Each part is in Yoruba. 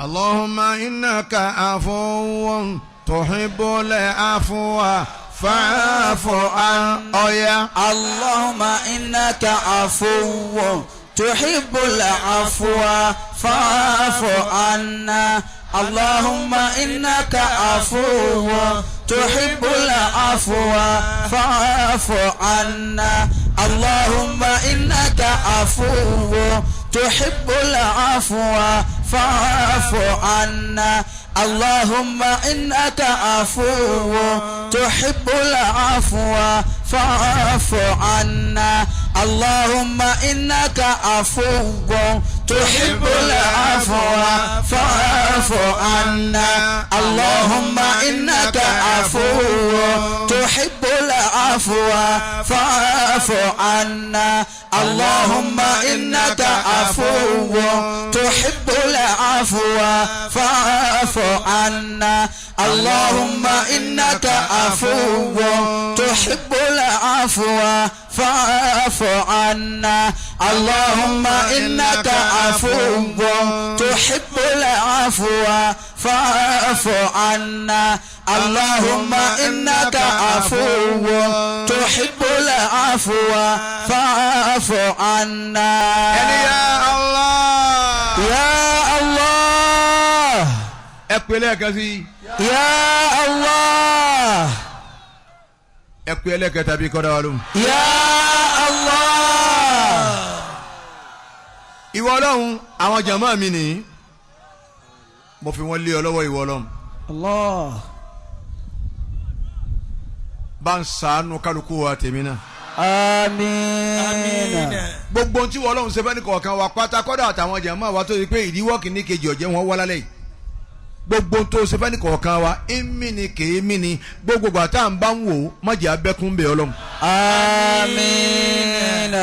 اللهم إنك عفو تحب العفو فاعف عنا. اللهم إنك عفو تحب العفو فاعف عنا. اللهم إنك عفو تحب العفو فاعف عنا. اللهم إنك عفو تحب العفو فاعف عنا. اللهم إنك عفو تحب العفو فاعف عنا. اللهم إنك عفو تحب العفو فاعف عنا. اللهم إنك عفو تحب العفو فاعف عنا. اللهم إنك عفو تحب العفو فاعف عنا. اللهم إنك عفو تحب العفو فاعف عنا. اللهم إنك عفو تحب العفو فاعف عنا. اللهم إنك عفو تحب العفو فاعف عنا. يا الله يا الله اقبلك يا الله اقبلك تبي كرالم يا الله. ìwọ Ọlọ́run àwọn jàmáà mi ni mo fi wọ́n lé ọ lọ́wọ́ ìwọ Ọlọ́run. Allah. bá ń ṣàánú kálukú wa tèmi náà. Àmín. gbogbo ohun tí ìwọ Ọlọ́run ṣe fẹ́ ní kọ̀ọ̀kan wa pátá kọ́dà àtàwọn jàmáà wa tó di pé ìdíwọ́ kìíní kejì ọ̀jẹ̀ wọn wá lálẹ́ yìí. gbogbo ohun tó ṣe fẹ́ ní kọ̀ọ̀kan wa ìmí ni kèé mí ni gbogbo àtà ń bá ń wò má jẹ́ abẹ́kún bẹ̀ Ọlọ́run. Àmín.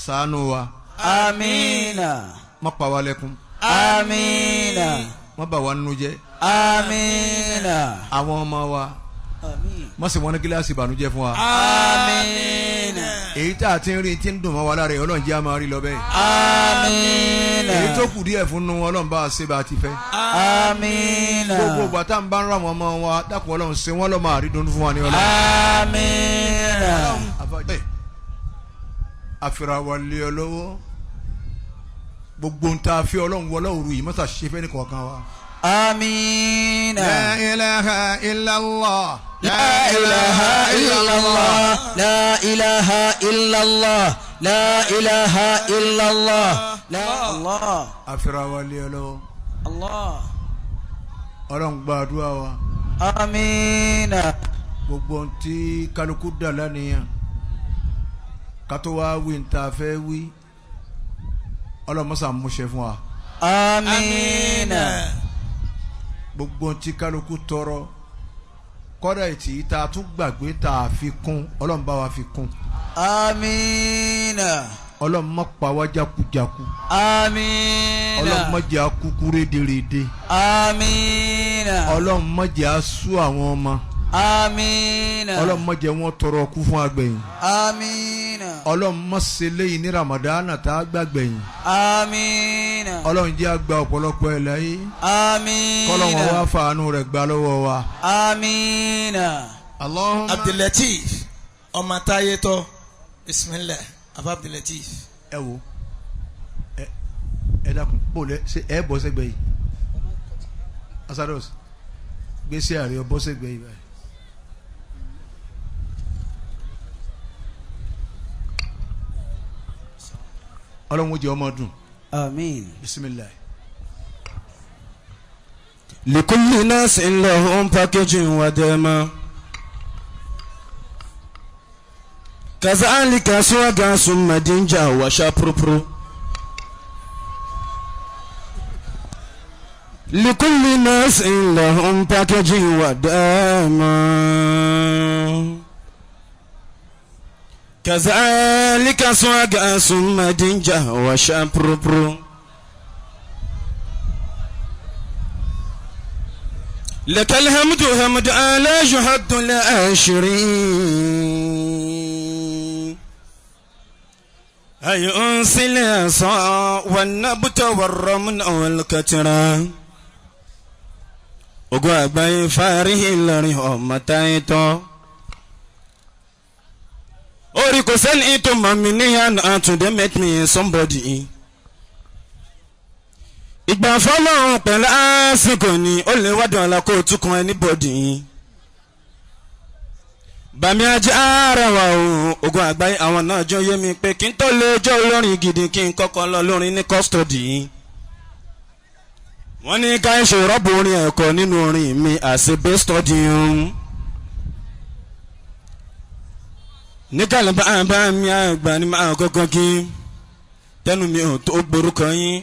ṣàánú wa. Àmín. má pa wá lẹ́kún. Àmín. má bà wá nínú jẹ́. Àmín. àwọn ọmọ wa Àmín. má ṣe wọn ní kíláàsì ìbànújẹ́ fún wa. Àmín. èyí tá a ti ń rí tí ń dùn mọ́ wa lára ẹ̀ Ọlọ́run jẹ́ a máa rí lọ bẹ́ẹ̀. Àmín. èyí tó kù díẹ̀ fún nu Ọlọ́run bá a ṣe bá a ti fẹ́. Àmín. gbogbo ìgbà tá à ń bá ń ra àwọn ọmọ wa dákun Ọlọ́run ṣe wọ́n lọ́mọ àrídùn fún wa ní Ọlọ́run. Àmín. àfihàn wa lé ọ lọ́wọ́ gbogbo ń ta fi Ọlọ́run wọlé òru yìí mọ́tà ṣe fẹ́ ní kọ̀ọ̀kan wa. Àmín. La ilaha illallah. La ilaha illallah. La ilaha illallah. La ilaha illallah. La Allah. àfihàn wa lé ọ lọ́wọ́ Allah. Ọlọ́run gba àdúrà wa. Àmín. gbogbo ohun tí kálukú dà lánìyàn kátó wá wí ń ta fẹ́ wí Ọlọ́run mọ́sà múṣẹ fún wa. Àmín. gbogbo ohun tí kálukú tọrọ kọ́dà ètí tá a tún gbàgbé tá a fi kún Ọlọ́run bá wa fi kún. Àmín. Ọlọ́run má pa wá jákujáku. Àmín. Ọlọ́run má jẹ́ akúkú rédèrèdè. Àmín. Ọlọ́run má jẹ́ asú àwọn ọmọ. Àmín. Ọlọ́run má jẹ́ wọ́n tọrọ kú fún agbẹ̀yìn. Àmín. Ọlọ́run má ṣe léyìn ní Ramadana tá a gbàgbẹ̀yìn. Àmín. Ọlọ́run jẹ́ àgbà ọ̀pọ̀lọpọ̀ ẹ̀ láyé. Àmín. kọ́lọ́wọ́n wá fàánú rẹ̀ gbà lọ́wọ́ wa. Àmín. Allahumma Abdulateef ọmọ táyé tọ́ bisimilah afa Abdulateef. ẹ wo ẹ dákun bó lẹ ṣe ẹ bọ́ sẹ́gbẹ̀ yìí Asados gbèsè àárẹ̀ bọ́ sẹ́gbẹ̀ yìí báyìí. Ọlọ́run jẹ́ ọmọ dùn. Àmín. Bismillah. Likulli nasin lahum packaging wa dema. Kazalika swaga summa dinja wa shaprupru. Likulli nasin lahum packaging wa dema. Kazalika swaga summa dinja wa shaprupru. لك الحمد حمد على جهد العاشرين أينسل العصا والنبت والرمل والكترة وقوى فاره لريهم تايتو Oriko send it to mommy and to them make me somebody. Igba follow pẹ̀lú àsìkò ni ó lè wá dán la kó tún kan anybody. Bàmí ajé ara wa o ogun àgbáyé àwọn náà jọ yé mi pé kí n tó lè jọ olórin gidi kí n kọ́kọ́ lọ lórin ní custody. Wọ́n ní ká ṣe rọ́bù orin ẹ̀kọ́ nínú orin mi àṣẹ base study. Níkàlẹ̀ bá mi àgbà ní máa kọ́kọ́ kí tẹ́nu mi ò tó gborúkọ yín.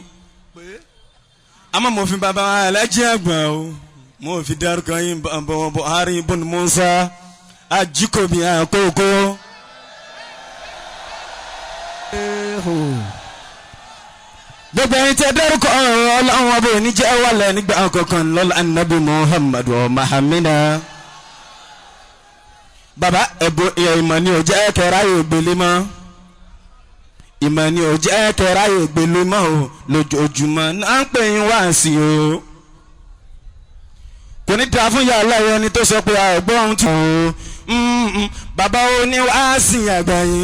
Àmọ́ mo fi bàbá alájí àgbà o mo fi dárúkọ yín bọ̀ Buhari ibn Musa Ajíkòbí àkókò. Gbogbo ẹni tẹ́ dárúkọ Ọlọ́run ọba òní jẹ́ wàlẹ̀ nígbà àkọ́kọ́ lọ́la Ànábì Muhammad wa Mahamina. Bàbá ẹ̀bùn ìmọ̀ ni ò jẹ́ kẹ́ráyè gbélé mọ́. Ìmọ̀ ni ò jẹ́ kẹ́ráyè gbélé mọ́ o lójoojúmọ́ náà ń pè yín wá sí o. Kò ní ta fún ìyá aláwọ̀ ẹni tó sọ pé àgbọ̀n ohun tí o. Bàbá oní wá sí àgbáyé.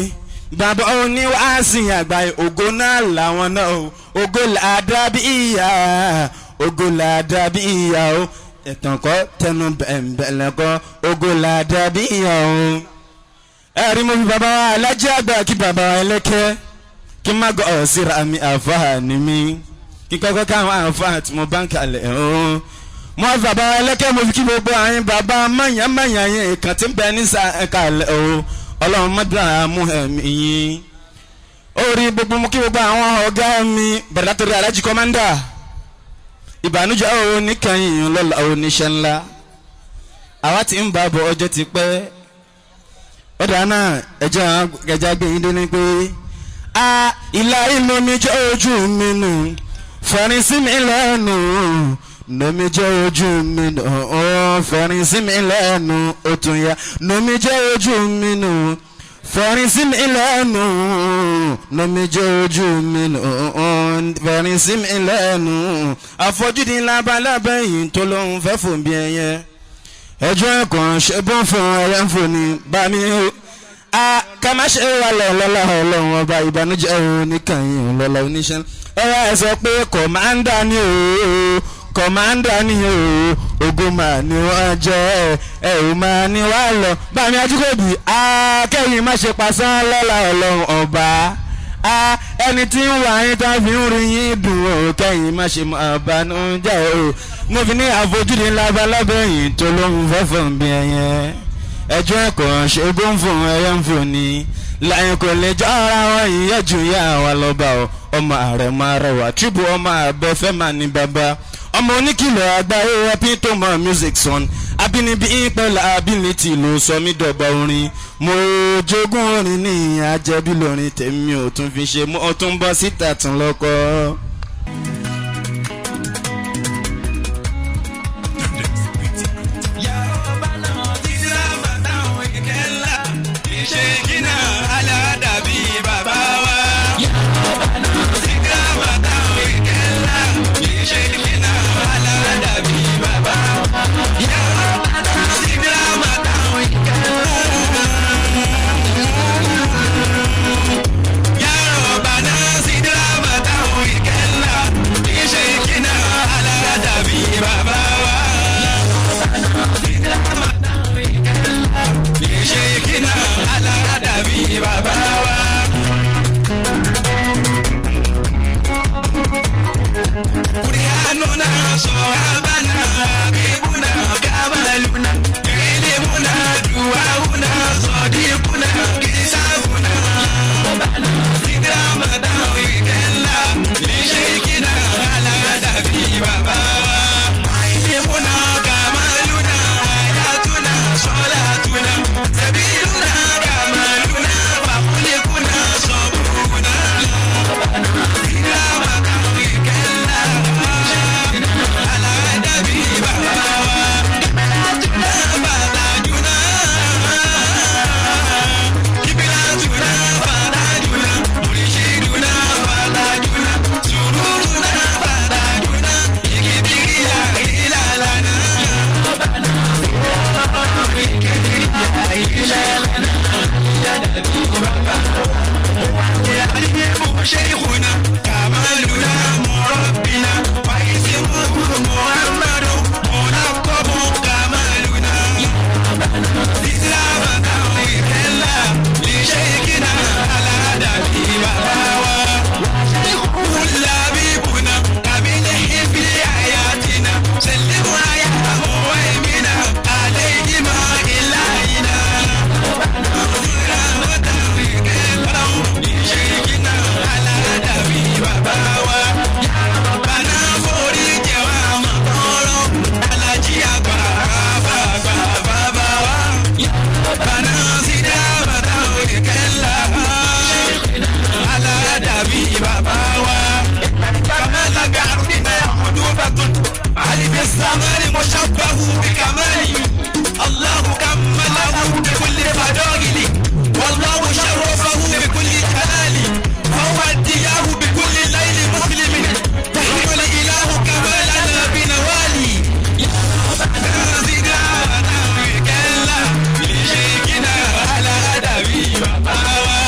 Bàbá oní wá sí àgbáyé. Ògo náà làwọn náà o. Ògo làdá bí ìyá. Ògo làdá bí ìyá o. Ẹ̀tàn kọ́ tẹnu bẹ̀ẹ̀bẹ̀lẹ̀ kọ́ ògo làdá bí ìyá o. Ẹ̀rí mo fi bàbá wa alájí àgbà kí bàbá wa ẹlẹ́kẹ́ kí má gọ́ síra mi àfáà ní mi kí kọ́kọ́ káwọn àfáà tí mo bá ń kalẹ̀ o. Mo fi bàbá wa ẹlẹ́kẹ́ mo fi kí gbogbo àyín bàbá mọ̀nyánmọ̀nyán yẹn ìkàn tí ń bẹ ní kalẹ̀ o. Ọlọ́run mọ́dúrà mú ẹ̀mí yín. Orí gbogbo mo kí gbogbo àwọn ọ̀gá mi bẹ̀rẹ̀ látọ̀rí alájí kọ́mándà. Ìbànújẹ́ oníkẹyìn lọ́la oníṣẹ́ ńlá àwa tí ń bá bọ̀ ọjọ́ ti pẹ́ ọ̀dà náà ẹja gbé yín dé ní pé ìlà inú mi jẹ́ ojú mi nù fẹ̀rín sí mi lẹ́nu nomi jẹ́ ojú mi nù fẹ̀rín sí mi lẹ́nu ó tún yá nomi jẹ́ ojú mi nù fẹ̀rín sí mi lẹ́nu nomi jẹ́ ojú mi nù fẹ̀rín sí mi lẹ́nu àfojúdi labalábẹ́ yìí tó lóun fẹ́ fò bí ẹyẹ ẹjọ́ ẹ̀kọ́ ṣe bọ́ fún ẹyẹ ń fò ní bá mi ká má ṣe wà lọ́lọ́lá ọlọ́run ọba ìbànújẹ́ oníkàyìn lọ́lá oníṣẹ́ ẹ̀rọ ẹ̀ sọ pé kọ̀mándà ni o kọ̀mándà ni o ogun máa ní wọ́n jẹ́ ẹ̀rù máa ní wá lọ bá mi Ajíkòbí kẹ́yìn má ṣe pasán lọ́lá ọlọ́run ọba ẹni tí ń wà yín tá fi ń rí yín dùn ó kẹ́yìn má ṣe máa bànújẹ́ o mo fi ní àfojúdi labalábẹ́ yìí tó lóhun fẹ́fọ́ bí ẹyẹ ẹjọ́ ẹ̀kọ́ ṣogún fún ẹyẹ ń fò ní láyé kò lè jọ ara wọn ìyẹ́ jù yá wa lọ́ba ọmọ ààrẹ máa rẹwà tíbu ọmọ àbẹ́fẹ́ máa ní bàbá ọmọ oníkìlọ̀ àgbáyé ẹbí tó mọ music son abínibí pẹ̀lú ability ló sọ mí dọ̀gba orin mo jogún orin ní àjẹbí lórin tèmi ò tún fi ṣe mo tún bọ́ síta tún lọ́kọ́. Allah الزمان مشبه بكماله الله كمله بكل فضائل والله شرفه بكل كمال فهو ادياه بكل ليل مسلم فهو الاله كمالنا بنوالي يا ربنا زدنا وكلا لشيخنا على ادبي وطاوى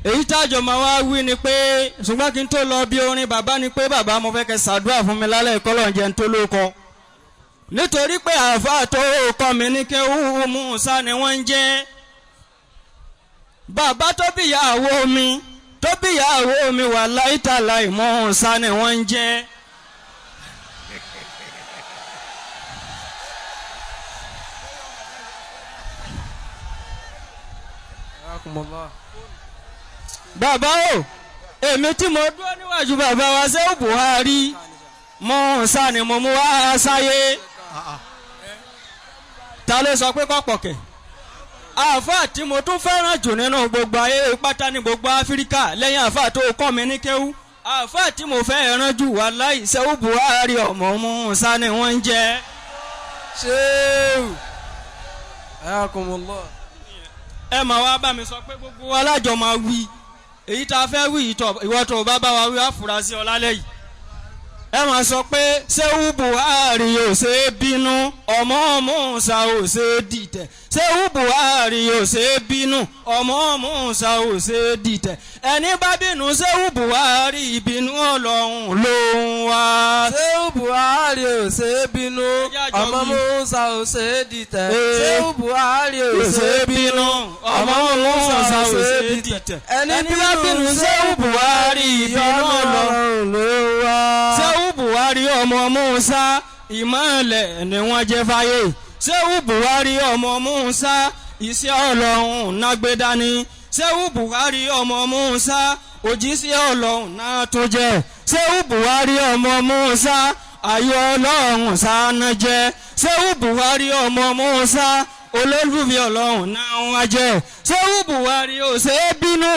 èyí tájọ máa wá wí ni pé ṣùgbọ́n kí n tó lọ bí orin bàbá ni pé bàbá mo fẹ́ kẹ́ ṣàdúrà fún mi lálẹ́ ìkọ́lọ̀ jẹ́ ń tó lóko nítorí pé àáfàá tó kọ́ mi ní kí Musa ni wọ́n ń jẹ́ bàbá tó bí ìyàwó mi wà láìtàláì Musa ni wọ́n ń jẹ́. bàbá o èmi tí mo dúró níwájú bàbá wa ṣé Buhari Musa ni mo mú wá sáyé ta ló sọ pé kọ́pọ̀ kẹ̀ àáfàá tí mo tún fẹ́ràn jù nínú gbogbo ayé pátá ní gbogbo Áfíríkà lẹ́yìn àáfàá tó kọ́ mi ní kéwú àáfàá tí mo fẹ́ràn jù wàláhì ṣé Buhari ọmọ Musa ni wọ́n ń jẹ́. ṣéwù ayakumullah. ẹ máa wá bá mi sọ pé gbogbo alájọ máa wí èyí tá a fẹ́ wí ìwọ tó bá bá wa wí àfúrásì ọlálẹ́ yìí ẹ máa sọ pé ṣéwù Buhari ò ṣe é bínú ọmọ Musa ò ṣe é dìtẹ̀ ṣéwù Buhari ò ṣe é bínú ọmọ Musa ò ṣe é dìtẹ̀ ẹni bá bínú ṣéwù Buhari ìbínú Ọlọ́run ló ń wá. ṣéwù Buhari ò ṣe é bínú ọmọ Musa ò ṣe é dìtẹ̀ ṣéwù Buhari ò ṣe é bínú ọmọ Musa ò ṣe é dìtẹ̀ ẹni bá bínú ṣéwù Buhari ìbínú Ọlọ́run ló ń wá. ṣéwù Buhari ọmọ Musa ìmọ̀lẹ̀ ni wọ́n jẹ́ fáyé ṣéwù Buhari ọmọ Musa iṣẹ́ Ọlọ́run náà gbé dání ṣéwù Buhari ọmọ Musa òjíṣẹ́ Ọlọ́run náà tó jẹ́ ṣéwù Buhari ọmọ Musa ayọ̀ Ọlọ́run sáná jẹ́ ṣéwù Buhari ọmọ Musa olólùfẹ́ Ọlọ́run náà wá jẹ́ ṣéwù Buhari ò ṣe é bínú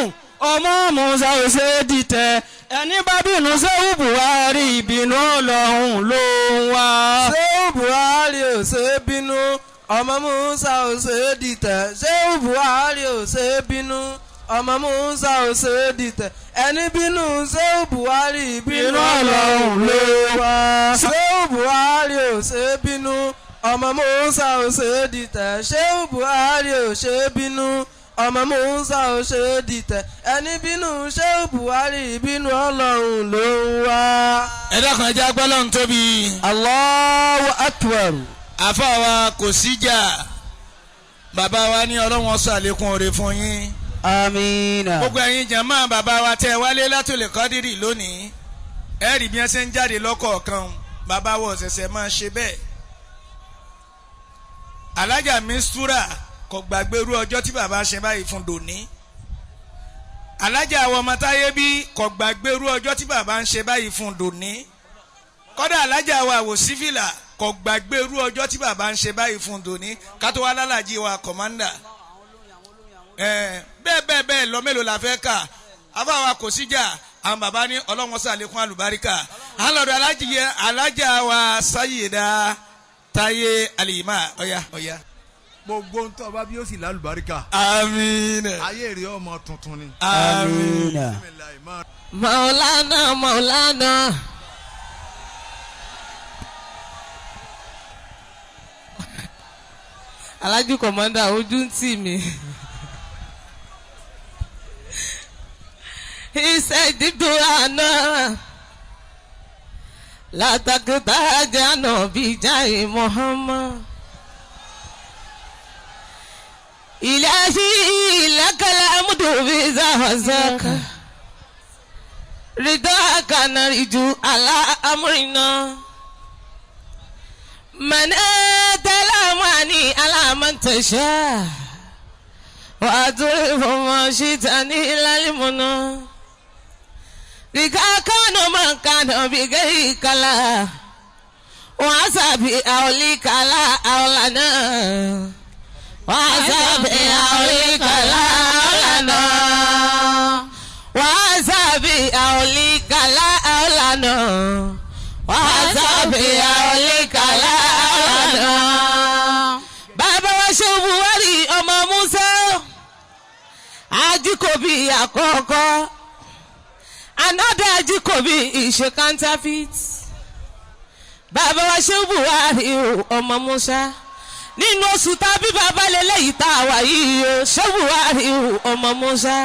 ọmọ Musa ò ṣe é dìtẹ̀ ẹni bá bínú ṣéwù Buhari ìbínú Ọlọ́run ló ń wá. ṣéwù Buhari ò ṣe é bínú ọmọ Musa ò ṣe é dìtẹ̀ ṣéwù Buhari ò ṣe é bínú ọmọ Musa ò ṣe é dìtẹ̀ ẹni bínú ṣéwù Buhari ìbínú Ọlọ́run ló ń wá. ṣéwù Buhari ò ṣe é bínú ọmọ Musa ò ṣe é dìtẹ̀ ṣéwù Buhari ò ṣe é bínú ọmọ Musa ò ṣe é dìtẹ̀ ẹni bínú ṣéwù Buhari ìbínú Ọlọ́run ló ń wá. ẹ dákun ẹ jẹ́ agbọ́lọ́run tóbi. Allahu Akbar. àfàwà kò síjà bàbá wa ní Ọlọ́run ṣàlékún oore fún yín. amiina. gbogbo ẹ̀yin jàmáà bàbá wa tẹ́ wálé Lailatul Qadri lónìí ẹ rí bí wọ́n ṣe ń jáde lọ́kọ̀ọ̀kan bàbá wa ọ̀sẹ̀sẹ̀ máa ṣe bẹ́ẹ̀. alájà Mistura kò gbàgbé irú ọjọ́ tí bàbá ṣe báyìí fún dòní. alájà àwọn ọmọ táyé bí kò gbàgbé irú ọjọ́ tí bàbá ń ṣe báyìí fún dòní. kọ́dà alájà wa àwòsífìlà kò gbàgbé irú ọjọ́ tí bàbá ń ṣe báyìí fún dòní kátó wá lálàjì wa kọ̀mándà. bẹ́ẹ̀ lọ mélòó la fẹ́ kà afáwa kò síjà àwọn bàbá ní Ọlọ́run ṣàlékún àlùbáríkà alọ́dọ̀ alájà wa Sayyida Táyé Alima ọ̀ya. gbogbo ń tọ́ bá bí ó sì lálùbáríkà. amiina. ayé rí ọmọ tuntun ni. amiina. Maulana. Alájú kọ̀mọ́ndà ojú ń tì mí. Iṣẹ́ dídùn àná látàkùtà jáná bíi jáì Muhammad. إلهي لك الحمد بذاك رضاك نرجو على أمرنا من تلامني على من تشاء وأضرب ما شئتني إلى المنى بك كان من كان بغيرك لا وعسى أوليك لا أولنا وعسى أوليك لا أولنا وعسى أوليك لا أولنا وعسى أوليك لا أولنا بابا وشوفوا ọmọ Musa Ajikobi àkọ́kọ́ another Ajikobi ìṣe counterfeit bàbá wa ṣe Buhari ọmọ Musa nínú oṣù tàbí bàbá lélẹ́yìí tá a wà yìí o ṣe Buhari ọmọ Musa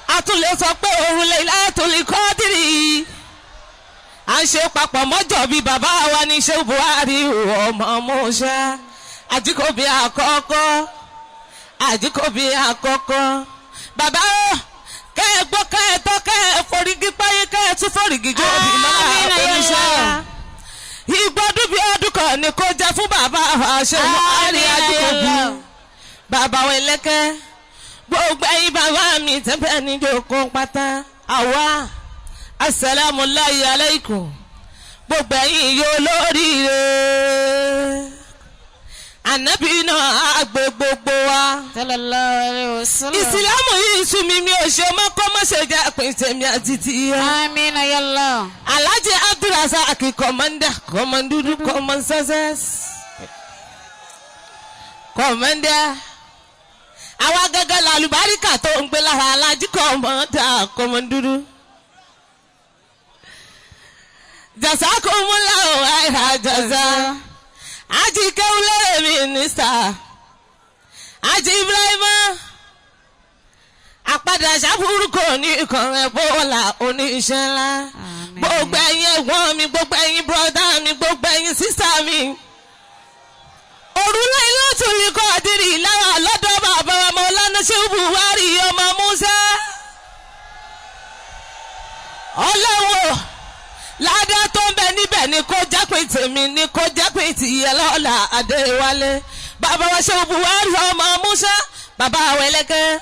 a tún lè sọ pé òun Lailatul Qadiri à ń ṣe papọ̀ mọ́jọ́ bí bàbá wa ní ṣe Buhari ọmọ Musa Ajikobi àkọ́kọ́ Ajikobi àkọ́kọ́ bàbá kẹ́ ẹ gbọ́ kẹ́ ẹ tọ́ kẹ́ ẹ forígi páyé kẹ́ ẹ tún forígi jó òbí lọ́wọ́ oníṣẹ́ ìgbọ́dún bí ọdún kan ni kò jẹ́ fún bàbá àṣẹ Buhari Ajikobi bàbá wọn lẹ́kẹ́ gbogbo ẹ̀yin bàbá mi tẹ́pẹ́ níjókòó pátá àwa assalamu alaikum gbogbo ẹ̀yin yóò lóríire. Ànábì náà àgbè gbogbo wa. Sallallahu alaihi wasallam. Ìsìlámù yìí sú mi mi ò ṣe mọ́ kọ́ mọ́ ṣe jẹ́ pé tèmi àti tìyẹ. Amina yalla. Alhaji Abdulrasaq kọ̀mọ́ndà kọ̀mọ́ndúdú kọ̀mọ́nsẹ́sẹ́s. Kọ̀mọ́ndà. Àwa gẹ́gẹ́ làlùbáríkà tó ń gbé lára Alhaji kọ̀mọ́ndà kọ̀mọ́ndúdú. Jazakumullahu khairan jaza. Aji Kewule Minister Aji Ibrahima àpadà ṣàbúrú kò ní ìkànnì bọ́ọ̀là oníṣẹ́ ńlá gbogbo ẹ̀yin ẹ̀gbọ́n mi gbogbo ẹ̀yin bọ́dá mi gbogbo ẹ̀yin sísá mi òrùlé Lailatul Qadiri lára lọ́dọ̀ bàbá wa Maulana Shehu Buhari ọmọ Musa ọlọ́wọ́ ládá tó ń bẹ níbẹ̀ ni kó jápé tèmi ni kó jápé tìyẹ lọ́la Adéwálé bàbá wa Shehu Buhari ọmọ Musa bàbá wa Ẹlẹ́kẹ́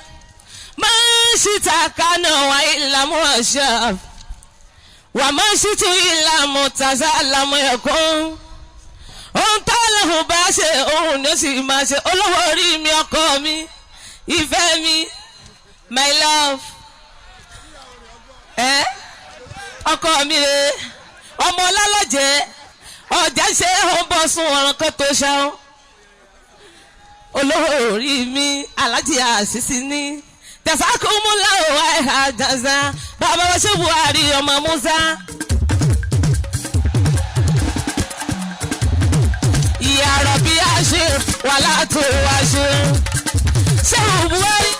máa ń ṣìtà kánà wà ìlàmú àṣà wà máa ń ṣìtú ìlàmú tàṣà àlàmú ẹ̀kọ́ ohun tó lọ́hùn bá ṣe ohun ní ó sì máa ṣe olówó orí mi ọkọ mi ìfẹ́ mi my love ọkọ mi rè ọmọ ọlọ́lọ́jẹ́ ọjà ṣe ń bọ́ sún ọ̀ràn kan tó ṣáún olówó orí mi Alhaji Asisi ní Jazakumullahu khairan jaza bàbá wa Shehu Buhari ọmọ Musa. Ya Rabbi àṣẹ wàhálà tó wá ṣe Shehu Buhari.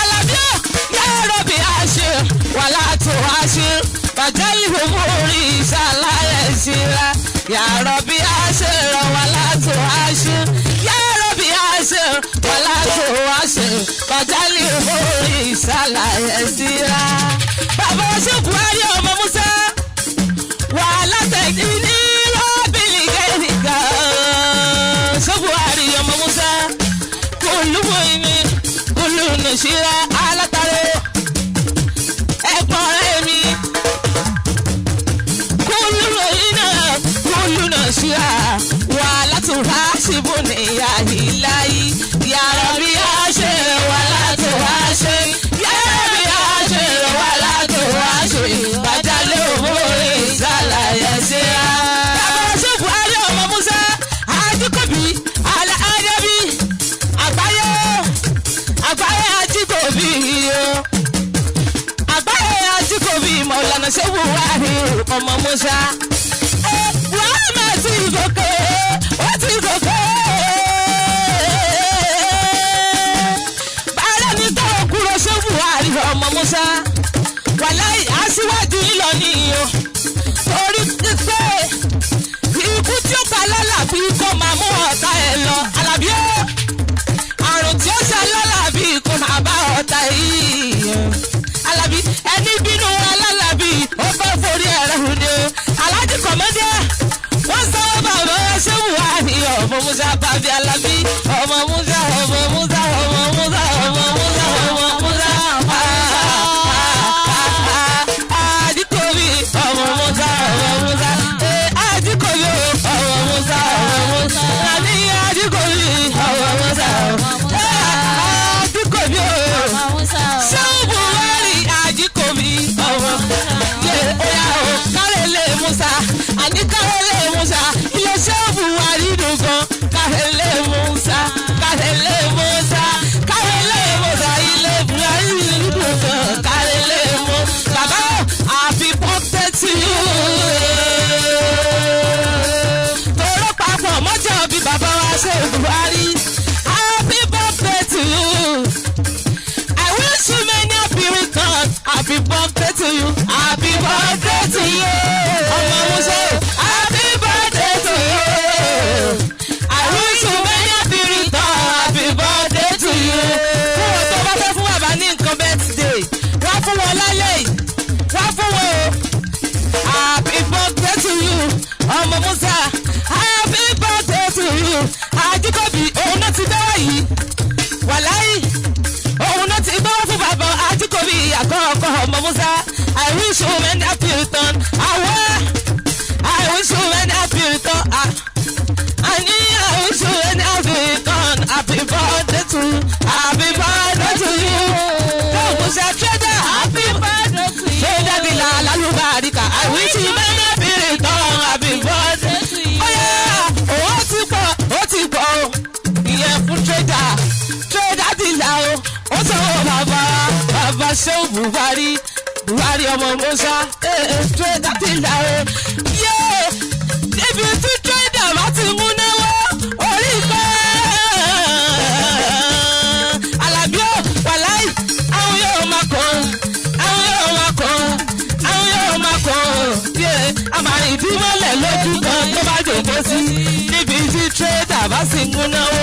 Alábíà Ya Rabbi àṣẹ wàhálà tó wá ṣe bàjẹ́lì òmùrí ìṣàlàyé ìṣira Ya Rabbi àṣẹ wàhálà tó wá ṣe Ya Rabbi àṣẹ wàhálà tó wá ṣe bàjẹ́lì òmùrí ìṣàlàyé ìṣira. Bàbá wa Shehu Buhari ọmọ Musa wàhálà tẹ̀lé ní rọ́bìlì kẹ́ríkà Shehu Buhari ọmọ Musa kòlùwò ìní kòlùnà ṣíra alátàrẹ ẹ̀gbọ́n rẹ̀ mi kòlùwò iná kòlùnà ṣíra wàhálà tó wá ṣìbò níyà ìláyé Ya Rabbi àṣẹ wàhálà tó wá ṣe Ya Rabbi àṣẹ wàhálà tó wá ṣe bàjálẹ̀ òmòrè ìsàlàyé ṣe á. Bàbá Shehu Buhari ọmọ Musa Ajikobi Al-Adabi àgbáyé Ajikobi àgbáyé Ajikobi Maulana Shehu Buhari ọmọ Musa. Buhari máa ti gòkè ọmọ Musa bàbí Alábí ọmọ Musa ọmọ Musa ọmọ Musa ọmọ Musa ọmọ Musa Adikobi ọmọ Musa ọmọ Musa Adikobi ọmọ Musa ọmọ Musa Ani Adikobi ọmọ Musa Adikobi ọmọ Musa Ṣéwù Buhari Adikobi ọmọ kárẹ̀lẹ̀ Musa àní kárẹ̀lẹ̀ Musa ilé Ṣéwù Buhari dùn gan kárẹ̀lẹ̀ Musa kárẹ̀lẹ̀ Musa kárẹ̀lẹ̀ Musa ilé Buhari dùn gan kárẹ̀lẹ̀ Musa bàbá happy birthday to you. tòró papọ̀ mọ́jọ́ bí bàbá wa Ṣéwù Buhari happy birthday to you. I wish you many happy returns. Happy birthday to you. Happy birthday to you. Ọmọ Musa. Happy birthday to you. I wish you many happy returns. Happy birthday to you. Fún wọn tó bá fẹ́ fún bàbá ní nǹkan birthday. Wá fún wọn lálẹ́ yìí. Wá fún wọn o. Happy birthday to you. Ọmọ Musa. Happy birthday to you. Àjíkọ̀bí òun náà ti dáwọ́ yìí. Wàláyé. Òun náà ti gbọ́ fún bàbá Ajíkòbí àkọ́kọ́ ọmọ Musa. I wish you many happy return. I wish you many happy return. Ani I wish you many happy return. Happy birthday to you. Happy birthday to you. Yóò Musa trader. Happy birthday to you. Trader bí lálùbáríkà. I wish you many happy return. Happy birthday to you. Ó ti pọ̀ ó ti pọ̀ o. Ìyẹn fún trader. Trader ti là o. Ó sọ bàbá Ṣéwù Buhari ọmọ Musa trader ti là o. Ibi tí trader bá ti mú náwó orí pẹ́. Àlàbí ò wàláì àwọn yóò máa kàn àwọn yóò máa kàn àwọn yóò máa kàn. Àmàlì ìdímọ̀lẹ̀ lójú kan tó bá jòkó sí. Níbi tí trader bá sì mú náwó.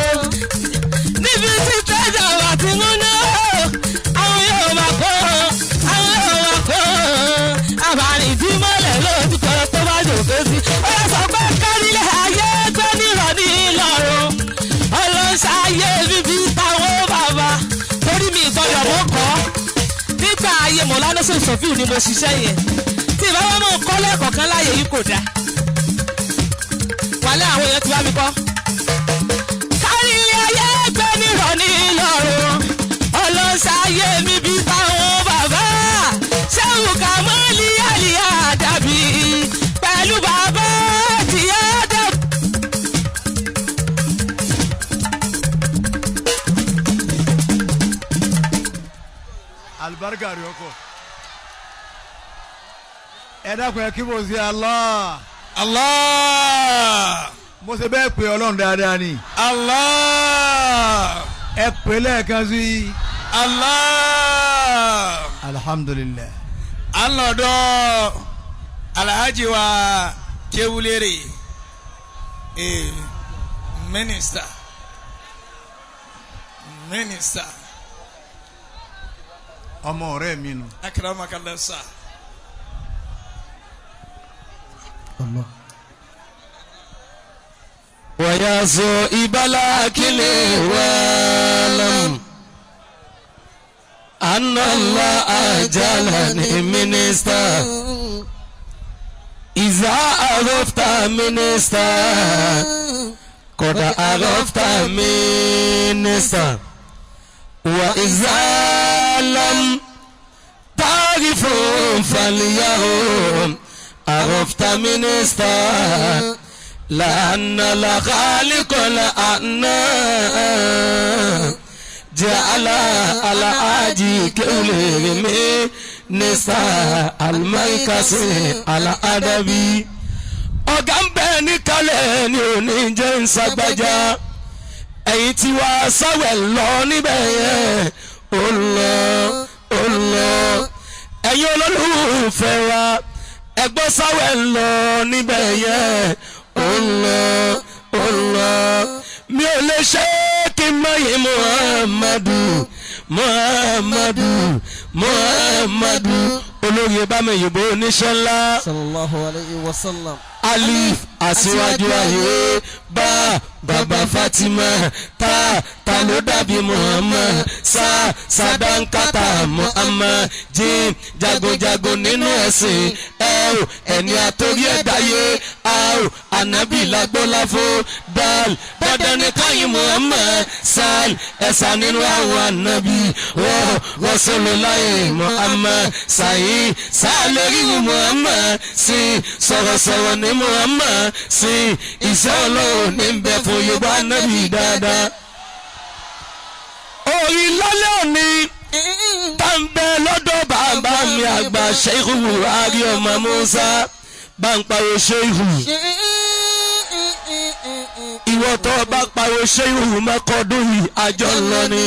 Níbi tí trader bá ti mú náwó. Àwọn yóò máa kàn àwọn yóò máa kàn. Àmàlì ìdímọ̀lẹ̀ lójú kan tó bá jòkó sí. Ó yẹ sọ pé kárílẹ̀ ayé tó nírọ̀ ní Ìlọrin. Ọlọ́ṣayé bíbí táwọn bàbá. Torí mi ìgbọ́dọ̀ mọ́ kọ́. Nígbà ayé Mọ̀lánà Sọ̀fíù ni mo ṣiṣẹ́ yẹn. Tí ìbáwọ́ náà kọ́ lẹ́ẹ̀kọ̀ọ́ kan láyé yìí kò dáa. Wàlẹ́ àwọn èèyàn ti wá mi kọ́. Kárílẹ̀ ayé tó nírọ̀ ní Ìlọrin. Ọlọ́ṣayé mi bí táwọn bàbá. Ṣéwù Kàmọ́lì àlìyá dàbí pẹ̀lú bàbá tìyá dàbí. Alibarika rẹ ọkọ. Ẹ dákun ẹ kí mo ṣe Allah. Allah. Mo ṣe bẹ́ẹ̀ pé Ọlọ́run dáadáa ni. Allah. Ẹ pè lẹ́ẹ̀kan sí. Allah. Alhamdulillah. Alọ́dọ̀ Alhaji wa Kewulere Minister. Ọmọ ọ̀rẹ́ mi nù. Akramakallah sa. Allah. ويازو إبلا كلي ولم أن الله أجلني منستا إذا عرفت منستا قد عرفت منستا وإذا لم تعرف فاليوم عرفت منستا لأن الخالق لأنا جعل على أجي كل نساء الميكس على أدبي ọ̀gá ń bẹ ní kalẹ̀ ní òní jẹ́ ń ṣàgbàjà ẹ̀yìn tí wàá sáwẹ̀ lọ níbẹ̀ yẹn ó lọ ẹ̀yin olólùfẹ́ wa ẹgbọ́n sáwẹ̀ lọ níbẹ̀ yẹn ó lọ mi ò lè ṣe kí n mọ̀yì Muhammadu olórí ìbámẹ́yìnbó oníṣẹ́ ńlá sallallahu alayhi wa sallam alif aṣíwájú ayé bá bàbá Fatima ta ló dàbí Muhammad sadankata Muhammad jim jagunjagun nínú ẹ̀sìn ẹni àtòrí ẹ̀dáyé anabi lágbóláfó dandan ní káyìn Muhammad ẹ̀sà nínú àwọn anabi Rasulullahi Muhammad sàyìn sàlẹ̀ríwù Muhammad sí sọ̀rọ̀sọ̀rọ̀ ní Muhammad sí iṣẹ́ Ọlọ́run ní bẹ fún Yorùbá anabi dáadáa. Orí lálẹ́ òní tá ń bẹ lọ́dọ̀ bàbá mi àgbà Sheikh Buhari ọmọ Musa bá ń pariwo Sheikh. Ìwọ tó bá pariwo Sheikh mẹ́kọ̀ọ́dún yìí àjọ ńlọ ni.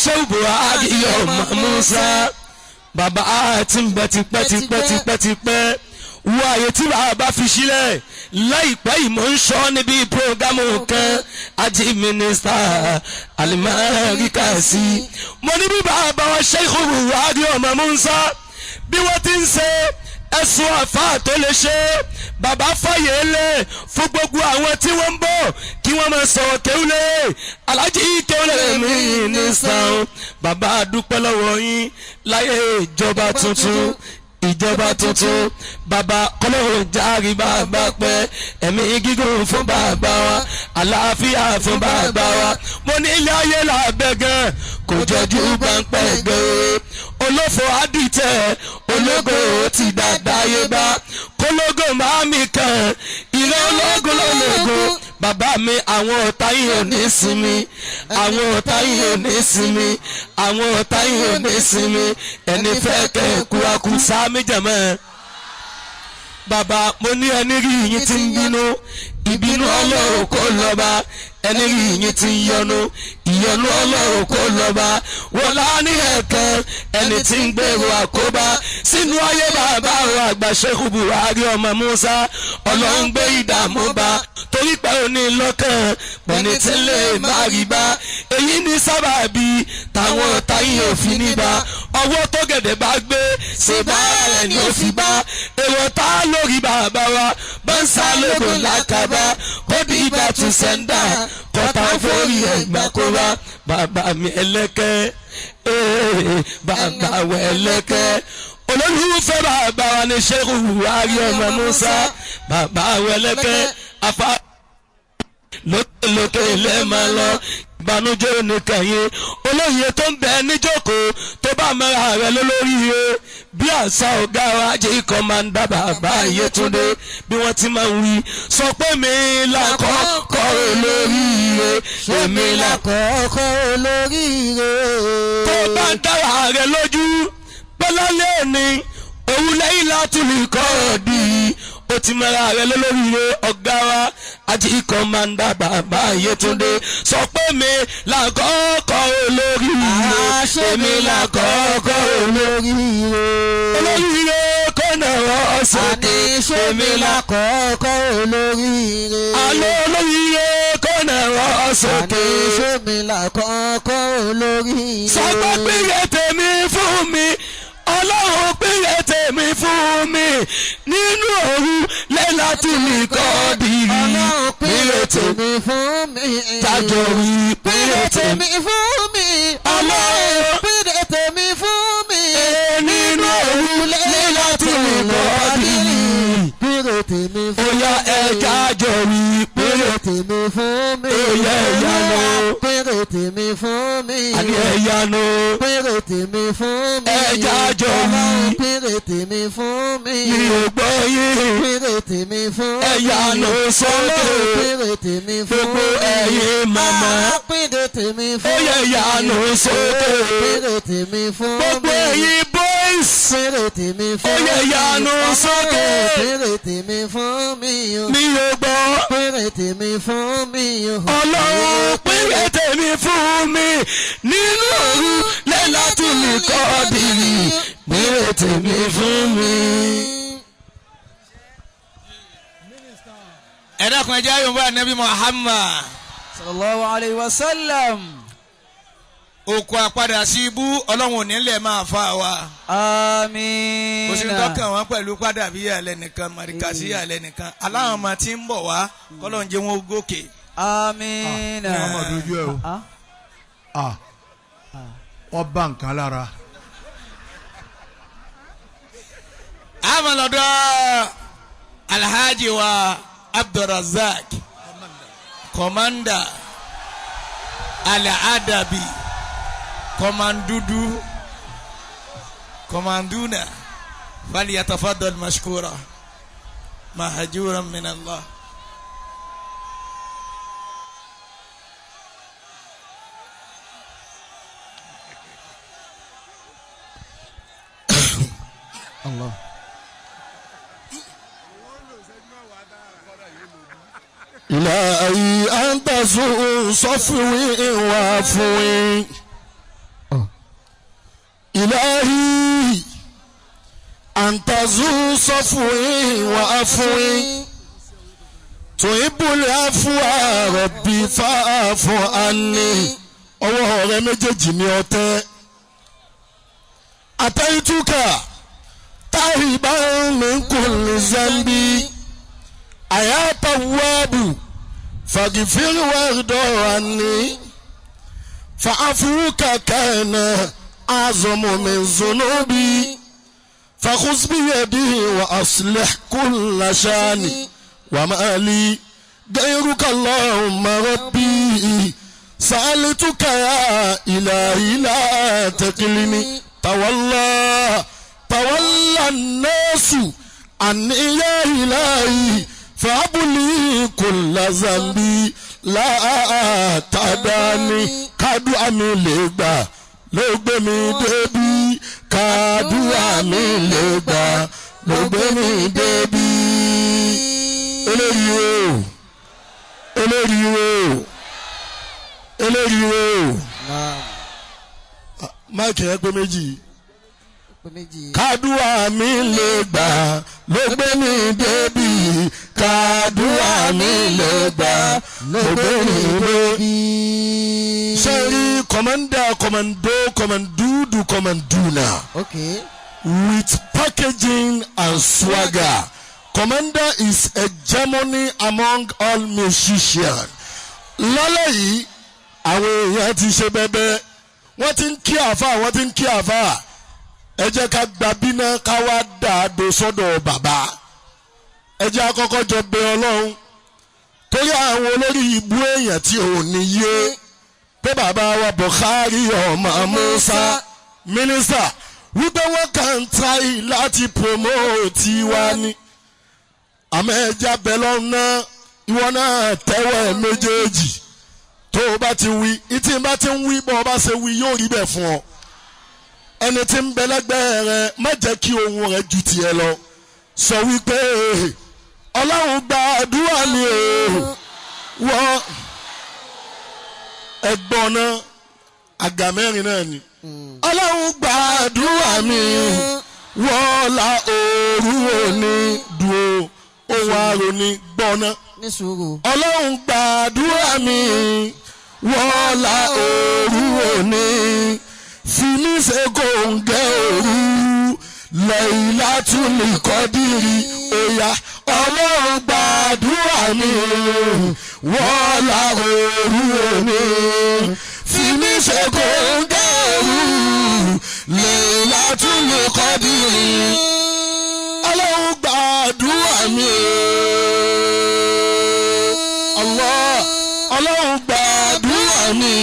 Sheikh Buhari ọmọ Musa bàbá àti ń bẹ tipẹ́ wo àyè tí bàbá fi sílẹ̀ láìpẹ́ ìmọ̀ ń sọ níbi prógámù kan àti mínísítà alimẹ́ríkà sí. Mo ní bí bàbá wa Sheikh Buhari ọmọ Musa bí wọ́n ti ń ṣe ẹ̀sùn àfáà tó lè ṣe bàbá fàyè lẹ̀ fún gbogbo àwọn tí wọ́n ń bọ̀ kí wọ́n máa sọ̀rọ̀ kéwúlẹ̀ alájí kéwúlẹ̀ mínísítà bàbá dúpẹ́ lọ́wọ́ yín láyé ìjọba tuntun bàbá kọ́lọ́run járe bàbá pẹ́ ẹ̀mí gígùn fún bàbá wa àlàáfíà fún bàbá wa mo ní ilé ayé làbẹ́ gan kò jọjú pẹ́ńpẹ́ gan olófò àdìtẹ̀ ológo ti dáadáa yé bá kólógò máa mi kàn ìrẹ́ ológo lọ́lọ́gò bàbá mi àwọn ọ̀tá yìí ò ní sinmi àwọn ọ̀tá yìí ò ní sinmi àwọn ọ̀tá yìí ò ní sinmi ẹni fẹ́ kẹ́ kúrakú sáámi jẹ̀mọ́. Bàbá mo ní ẹni rí yín tí ń bínú ìbínú Ọlọ́run kò lọ́ba ẹni rí yín tí ń yọnu ìyọnu Ọlọ́run kò lọ́ba wọ́n láàánú ẹ̀kan ẹni tí ń gbèrò àkóbá sínú ayé bàbá àwọn àgbà Sheikh Buhari ọmọ Musa Ọlọ́run gbé ìdààmú bá torí pé ó ní lọ́kàn pẹ̀lú tí ń lè má rí bá èyí ní sábàbí táwọn ọ̀tá yìí ò fi ní bá ọwọ́ tó gẹ̀dẹ̀ bá gbé ṣe bá rẹ̀ ni ó fi bá èrò tá lórí bàbá wa bá ń sá lóko lákàbá kó di ìgbà tún sẹ́ńdà kọ́tà fórí ẹ̀gbà kó wá bàbá mi ẹlẹ́kẹ́ bàbá wa ẹlẹ́kẹ́ olólùfẹ́ bàbá wa ní Sheikh Buhari ọmọ Musa bàbá wa ẹlẹ́kẹ́ afa lókè lẹ́ẹ̀ma lọ ìbànújẹ́ oníkẹyìn olóyè tó ń bẹ níjókòó tó bá mẹ́ra rẹ̀ lólóríire bí àṣà ọ̀gá wa jẹ́ kọ́mándà bàbá Yétúndé bí wọ́n ti máa ń wí sọ pé mi làkọ́kọ́ olóríire èmi làkọ́kọ́ olóríire. tó bá ń dára rẹ̀ lójú pẹ́lálẹ́ òní òun Lailatul Qadir ó ti mẹ́ra rẹ̀ lólóríire ọ̀gá wa àti kọ́mándà bàbá Yétúndé sọ pé mi làkọ́kọ́ olóríire èmi làkọ́kọ́ olóríire. olóríire kò náà sókè èmi làkọ́kọ́ olóríire. àlọ́ olóríire kò náà sókè èmi làkọ́kọ́ olóríire. sọ pé pínyẹ tèmi fún mi Ọlọ́run pínyẹ tèmi fún mi nínú òru Lailatul Qadir. Ọlọ́run pínyẹ tèmi fún mi. jájọ wí pínyẹ tèmi fún mi. Ọlọ́run pínyẹ tèmi fún mi. nínú òru Lailatul Qadir. pínyẹ tèmi fún mi. ó yá ẹ jájọ wí pínyẹ tèmi fún mi. ó yẹ ìyanu. pínyẹ tèmi fún mi. àní ẹ̀yanu. pínyẹ tèmi fún mi. ẹ jájọ wí. pínyẹ tèmi fún mi. mi ò gbọ́ yín. pínyẹ tèmi fún mi. ẹ̀yanu sókè. pínyẹ tèmi fún mi. gbogbo ẹ̀yin màmá. pínyẹ tèmi fún ó mi. yẹ ìyanu sókè. pínyẹ tèmi fún mi. gbogbo ẹ̀yin boys. pínyẹ tèmi fún mi. ó yẹ ìyanu sókè. pínyẹ tèmi fún mi. mi ò gbọ́. pínyẹ tèmi fún mi. Ọlọ́run pínyẹ tèmi fún mi nínú òru Lailatul Qadir. pínyẹ tèmi fún mi. ẹ dákun ẹ jẹ́ àyùnbó ànábì Muhammad. sallallahu alayhi wa sallam. òkú àpadà sí ibú ọlọ́run ò ní lẹ̀ máa fa wa. àmín. kò sí dọ́kàn wọn pẹ̀lú padà bí alẹ́ nìkan màríkàsí alẹ́ nìkan aláwọn ọmọ tí ń bọ̀ wá kọ́lọ́n jẹ́ wọn gòkè. àmín. ọmọ dojú ẹ o wọ́n bá nǹkan lára. àmọ́ lọ́dọ̀ alhaji wa abdulrasaq kọ́mándà al-adabi kọ́mándudu kọ́mándúnà falyatafaddal mashkura mahjuran min Allah. Allah. إلهي أنت ذو صفوي وعفوي إلهي أنت ذو صفوي وعفوي تحب العفو ربي فاعف عني ọwọ́ rẹ méjèèjì ni ọtẹ àtẹ̀yìntúkà táyìbá min kulli zambi. يا تواب فاغفر وارض عني فعفوك كان أعظم من ذنوبي فخذ بيدي وأصلح كل شاني وما لي غيرك اللهم ربي سألتك يا إلهي لا تكلني تولى الناس عني يا إلهي فابلي كل ذنبي لا تداني kádùá mi lè gbà ló gbé mi débi kádùá mi lè gbà ló gbé mi débi. eléyìí máìkì yẹn pé méjì. kádùá mi lè gbà ló gbé mi débi kádùá mi lè gbà ló gbé mi débi. sẹ́rí commander commandudu commanduna. Okay. With packaging and swagger. Commander is a Germany among all musicians. lọ́lọ́ yìí àwọn èèyàn ti ṣe bẹ́bẹ́ wọ́n ti ń kí àfà ẹ jẹ́ ká gba bínà ká wá dà á do sọ́dọ̀ bàbá ẹ jẹ́ àkọ́kọ́ jọ bẹ Ọlọ́run torí àwọn olórí ìbú èèyàn tí ò ní yé pé bàbá wa Buhari ọmọ Musa mínísítà wípé wọ́n kàn try láti promote wa ni àmọ́ ẹ jẹ́ bẹ Ọlọ́run náà ìwọ náà tẹ́wọ́ méjèèjì tó o bá ti wí ìtì bá ti ń wí bọ́ ọ bá ṣe wí yóò rí bẹ́ẹ̀ fún ọ. ẹni tí ń bẹ lẹ́gbẹ̀ẹ́ rẹ má jẹ́ kí ohun rẹ ju tiẹ̀ lọ sọ wípé Ọlọ́run gba àdúrà mi wọ́n ẹ̀gbọ́n náà àgà mẹ́rin náà ni Ọlọ́run gba àdúrà mi wọ́n la òru òní dùn ohun àròní gbọ́ná Ọlọ́run gba àdúrà mi wọ́n la òru òní fi mí ṣe kòǹgẹ́ òru Lailatul Qadiri oya Ọlọ́run gba àdúrà mi wọ́n la òru òní fi mí ṣe kòǹgẹ́ òru Lailatul Qadiri Ọlọ́run gba àdúrà mi Ọlọ́run gba àdúrà mi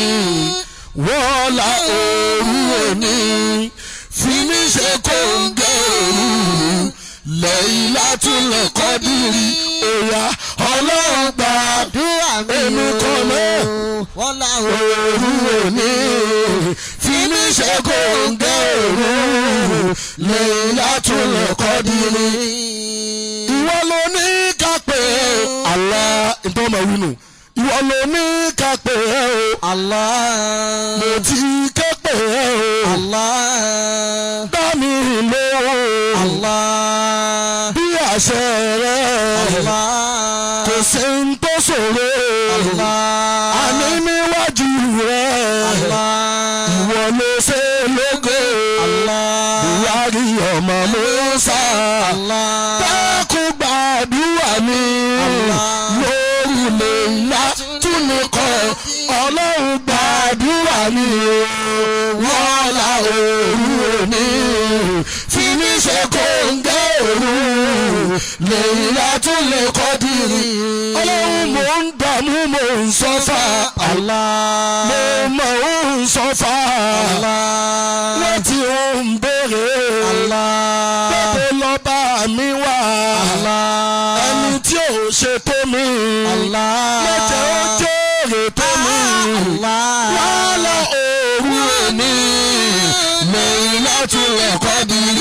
wọ́n la òru òní fi mí ṣe kòǹgẹ́ òru Lailatul Qadiri oya Ọlọ́run gba àdúrà mi èmi kọ́ mọ́ wọ́n la òru òní fi mí ṣe kòǹgẹ́ òru Lailatul Qadiri. ìwọ ló ní ká pè é Allah ìtọ́ ọmọ wínú. ìwọ ló ní ká pè é o Allah mo ti ké pè é o Allah dá mi lóhùn Allah bí àṣẹ rẹ Allah kò sí ń tó ṣòro Allah àní níwájú rẹ Allah Musa dákun gbàdúrà mi lórí Lailatul Qadr ọlọ́run gbàdúrà mi wọ́n la òru òní fi mí ṣe kóńgẹ́ òru Lailatul Qadr ọlọ́run mò ń dààmú mò ń sọ́fà mo mọ̀ ń sọ́fà wọ́n ti ń béèrè bẹ́ẹ̀ lọ́ba mi wà ẹni tí ò ṣe tó mi lẹ́jẹ̀ ó jèrè tó mi wàhálà òru òní Lailatul Qadr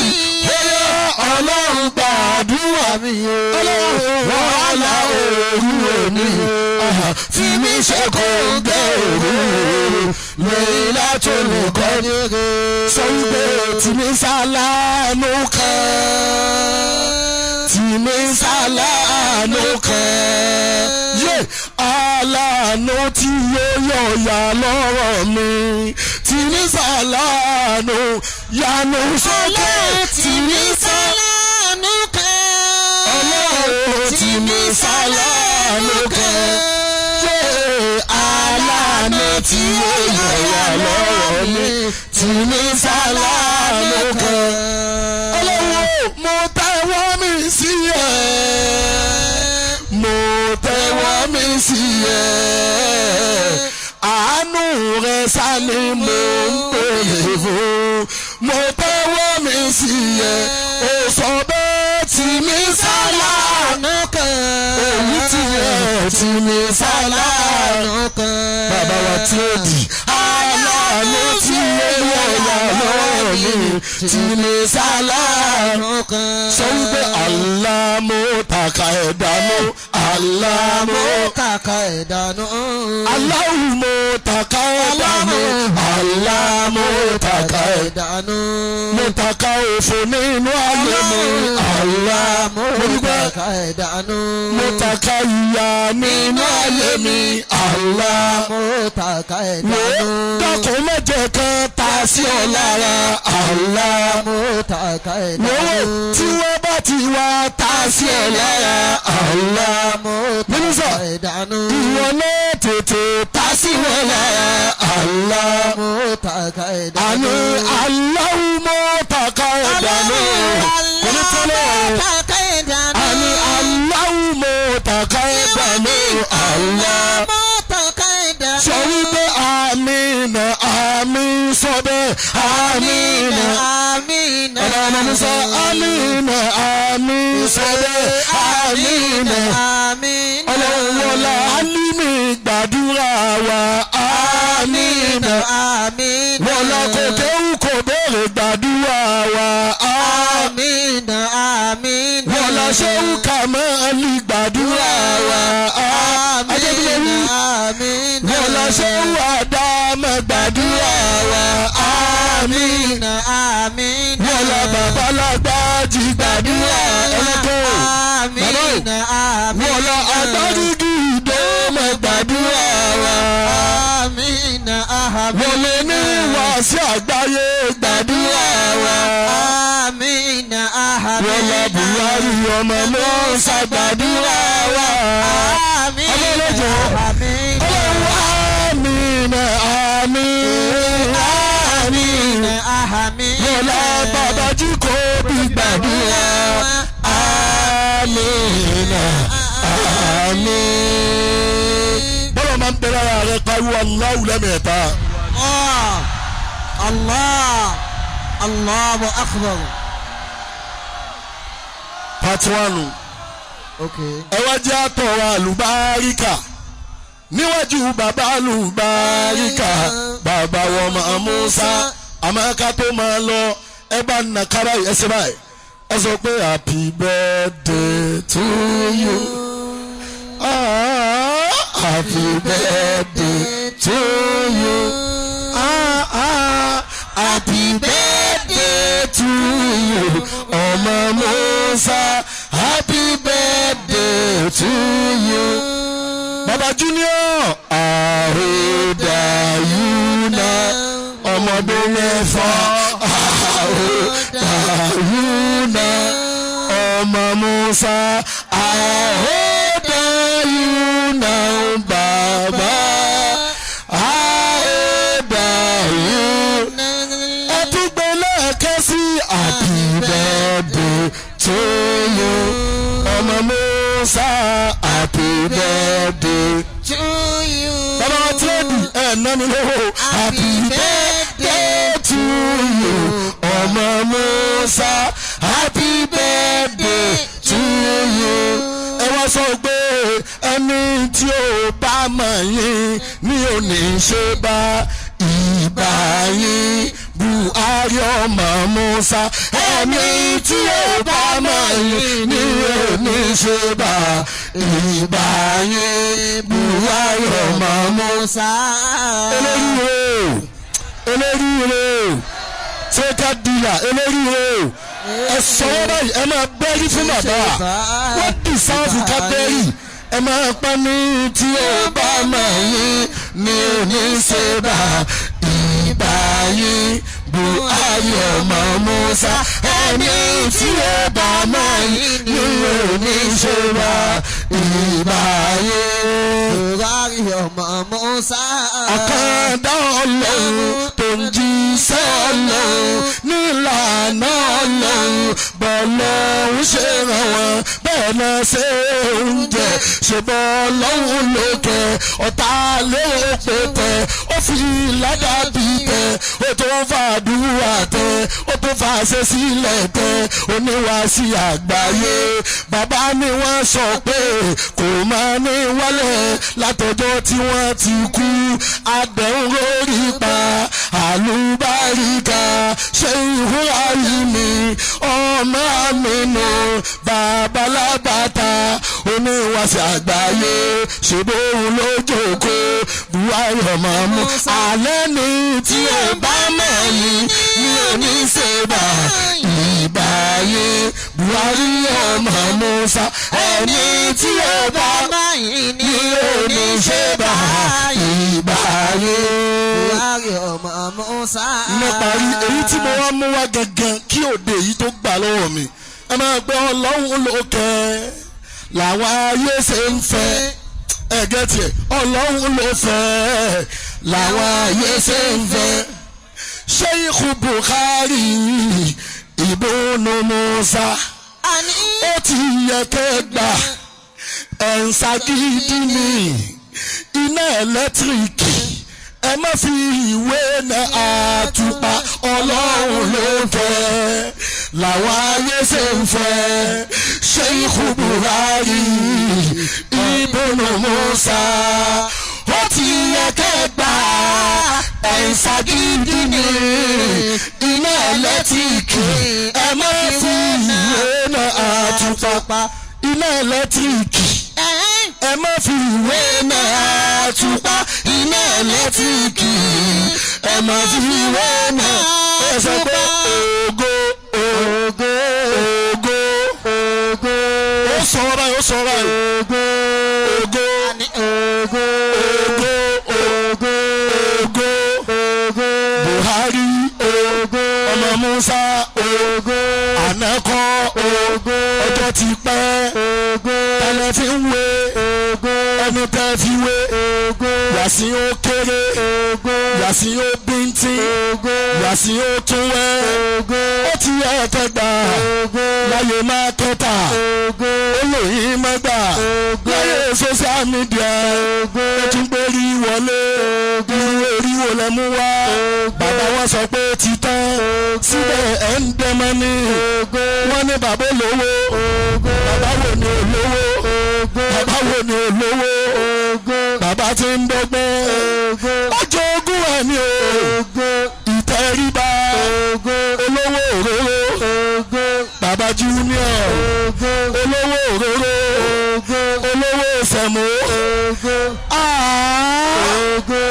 ọlọ́run gbàdúrà mi wàhálà òru òní fi mí ṣe kóńgẹ́ òru Lailatul Qadr sọ wípé tìmí sálánú kan tìmí sálánú kan yé aláàánú tí yóò yọ̀ọ̀yà lọ́rọ̀ mi tìmí sálánú yanu sókè tìmí sálánú kan ọlọ́run tìmí sálánú kan yé aláàánú tí yóò yọ̀ọ̀yà lọ́rọ̀ mi tìmí sálánú kan ọlọ́run mo tẹ́wọ́ mi sí ẹ mo tẹ́wọ́ mi sí ẹ àánú rẹ sani mo ń pèlè fún mo tẹ́wọ́ mi sí ẹ ó sọ bẹ́ẹ̀ tìmí sálánú kan òun ti ẹ tìmí sálánú kan bàbá wa tí ó di aláàánú tí ó yọ̀ọ̀yà lọ́wọ́ mi tìmí sálánú kan sọ wípé aláàmú tàkà ẹ̀dánú aláàmú kàkà ẹ̀dánù. aláwùmọ̀ tàkà ẹ̀dánú aláàmú tàkà ẹ̀dánù mo tàkà òfò nínú ayé mi aláàmú kàkà ẹ̀dánù. mo tàkà ìyà nínú ayé mi aláàmú kàkà ẹ̀dánù. dákun mẹ́jẹ kan ta sí ọ lára aláàmú kàkà ẹ̀dánù. lọ́wọ́ tí wọ́n bá ti wá ta sí ọ lára aláàmú mínísà ìwọ náà tètè ta sí wọn lára aláàmú kàkà ẹ̀dánù. àní aláwùmọ̀ tàkà ẹ̀dánù kò ní tẹ́lẹ̀ kàkà ẹ̀dánù. àní aláwùmọ̀ tàkà ẹ̀dánù aláàmú kàkà ẹ̀dánù. sọ wípé àmínà àmín sọ bẹ́ẹ̀ àmínà àmínà. ọ̀rọ̀ ọmọ musa àmínà àmín sọ bẹ́ẹ̀ àmínà àmínà. ọlọ́run wọlá alímì gbàdúrà wa àmínà àmínà. wọlá kò kéwù kò béèrè gbàdúrà wa àmínà àmínà. wọlá ṣéwù kàmáàlì gbàdúrà wa àmínà àmínà. wọlá ṣéwù àdámà gbàdúrà wa àmínà àmínà. wọlá babalágbájì gbàdúrà ẹlẹ́kọ̀ọ́ àmínà àmínà. wọlá agbárígì ìdómọ gbàdúrà wa àmínà àmínà. wọlé ní wàásù àgbáyé gbàdúrà wa àmínà àmínà. wọlá Buhari ọmọ Mùsá gbàdúrà wa àmínà ọlọ́lọ́jọ́ àmínà. àmínà àmínà àmínà àmínà. wọlá babají kò bí gbàdúrà àmínà àmín. bọ́lá máa ń bẹ lára rẹ pariwo Allahu lẹ́mẹ̀ẹ́ta. Allah Allahu akbar. part 1. Okay. ẹ wá jẹ́ àtọ̀rọ̀ àlùbáríkà níwájú bàbá àlùbáríkà bàbá wọn máa Mùsá àmọ́ ká tó máa lọ ẹ bá nà kára ẹ ṣe báyìí ẹ sọ pé happy birthday to you. Happy birthday to you. Happy birthday to you. Ọmọ Mùsá, happy birthday to you. Baba Junior, Musa, I order you now, Baba. I order you. Ẹtúgbẹ́lẹ̀ kẹ́sí happy birthday to you. Ọmọ Musa, happy birthday to you. Baba Tẹ́lẹ̀ nami lówó. Happy birthday to you. Ọmọ Musa, happy birthday to you. Ẹ wá sọ pé ẹni tí ó bá mọ̀ yín ni ò ní ṣe bá ìbá yín. Buhari ọmọ Musa, ẹni tí ó bá mọ̀ yín ni ò ní ṣe bá ìbá yín. Buhari ọmọ Musa. Eléríire ṣé ká dìyà eléríire ẹ sọ̀rọ̀ báyìí ẹ máa bẹ́rí fún bàbá wọ́n dì sáàfù ká bẹ́rí ẹ máa pa ní tí ó bá mọ̀ yín ni ò ní ṣe bá ìbá yín. Buhari ọmọ Musa, ẹni tí ó bá mọ̀ yín ni ò ní ṣe bá ìbá yín. Buhari ọmọ Musa. Àkàndá Ọlọ́run tó ń jíṣẹ́ Ọlọ́run nílànà Ọlọ́run bọ́lọ́run ṣe ràn wọ́n bẹ́ẹ̀ náà ṣe ń jẹ ṣe bọ́lọ́run lókè ọ̀tá lóòpè tẹ ó fi ládàbí tẹ ó tó ń fàdúrà tẹ ó tó fàṣẹ sílẹ̀ tẹ oníwàásí àgbáyé bàbá ni wọ́n sọ pé kò máa ní wálẹ̀ látọjọ́ tí wọ́n ti kú adẹ̀hùn lórí pa àlùbáríkà ṣe ìhùwà yìí mi ọmọ mi nù babalábàtà oníwàásí àgbáyé ṣèbóhùn lójókòó Buhari ọmọ mú alẹ́ ní tí ẹ bá mọ̀ yìí ní oníṣẹ́bà ìbáyé Buhari ọmọ Musa ẹni tí ẹ bá mọ̀ yìí ní oníṣẹ́bà ìbáyé Buhari ọmọ Musa. níparí èyí tí mo wá mú wá gangan kí òde yìí tó gbà lọ́wọ́ mi ẹ máa gbọ́ Ọlọ́run lókè làwọn ayé ṣe ń fẹ́ ẹ̀gẹ́ tiẹ̀ Ọlọ́run ló fẹ́ làwọn ayé ṣe ń fẹ́. Sheikh Buhari Ibnu Musa ó ti yẹ kẹ́ gbà ẹ̀ǹsàgídí ni iná ẹ̀lẹ́tíríkì ẹ má fi ìwé náà àtùpà Ọlọ́run ló fẹ́ làwọn ayé ṣe ń fẹ́. Sheikh Buhari Ibnu Musa ó ti yẹ kẹ́ gbà ẹ̀ǹsàgídí ni iná ẹ̀lẹ́tíríkì ẹ má fi ìwé náà àtùpà iná ẹ̀lẹ́tíríkì ẹ má fi ìwé náà àtùpà iná ẹ̀lẹ́tíríkì ẹ má fi ìwé náà ẹ sọ pé ògo ògo ògo ògo ó sọ̀rọ̀ báyìí ó sọ̀rọ̀ báyìí ògo ògo ògo ògo ògo ògo Buhari ògo ọmọ Musa ògo ànákọ́ ògo ọjọ́ ti pẹ́ ògo tẹ́lẹ̀ fi ń wé ògo ẹni tẹ́ fi wé ògo Yàsín ó kéré ògo Yàsín ó bíntín ògo Yàsín ó tún wẹ́ ògo ó ti yẹ kẹgbà ògo láyé má kẹta ògo olóyìn má gbà ògo láyé social media ògo ó tún gbérí wọlé ògo irú eriwo lẹ mú wá bàbá wọn sọ pé ti tán síbẹ̀ ẹ̀ ń dẹ́mọ́ ní ògo wọ́n ní bàbá olówó ògo bàbá wo ni olówó ògo bàbá wo ni olówó ògo bàbá tí ń dọ́gbọ́n ògo ọjọ́ ogún ẹ̀ ní ògo ìtẹríba ògo olówó òróró ògo bàbá junior ògo olówó òróró ògo olówó sẹ̀mó ògo ògo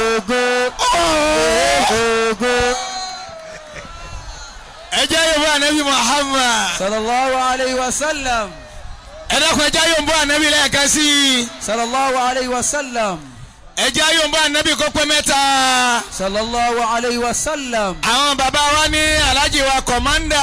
ògo ògo. ẹ jẹ́ Yorùbá Ànábì Muhammad sallallahu alayhi wa sallam. ẹ dákun ẹ jẹ́ Yorùbá Ànábì lẹ́ẹ̀kan sí i. sallallahu alayhi wa sallam. ẹ jẹ́ Yorùbá Ànábì kó pé mẹ́ta. sallallahu alayhi wa sallam. àwọn bàbá wa ní Alhaji wa kọ̀mándà